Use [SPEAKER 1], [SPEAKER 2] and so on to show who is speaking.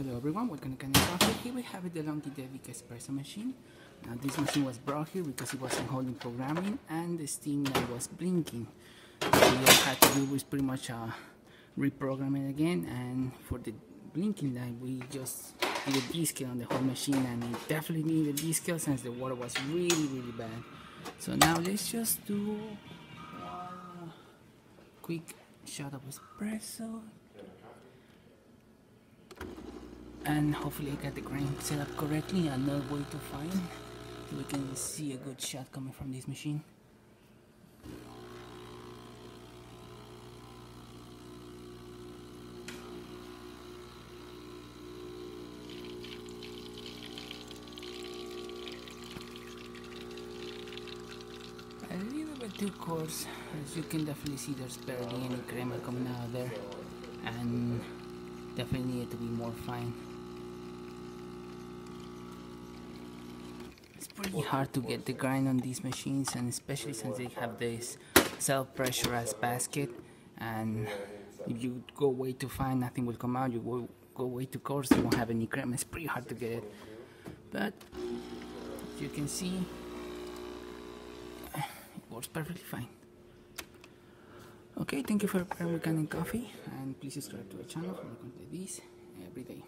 [SPEAKER 1] Hello everyone, welcome to Candy Coffee. Here we have a DeLonghi dedica espresso machine. Now this machine was brought here because it wasn't holding programming and the steam light was blinking. So all I had to do was pretty much reprogram it again, and for the blinking light we just did a descale on the whole machine, and it definitely needed a descale since the water was really bad. So now let's just do one quick shot of espresso. And hopefully I got the grind set up correctly. Another way to find so we can see a good shot coming from this machine. A little bit too coarse, as you can definitely see there's barely any crema coming out of there, and definitely need it to be more fine. It's pretty hard to get the grind on these machines, and especially since they have this self-pressurized basket, and if you go way too fine, nothing will come out. You go way too coarse, you won't have any crema. It's pretty hard to get it, but as you can see, it works perfectly fine. Okay, thank you for preparing Candy Coffee, and please subscribe to our channel for more content like this every day.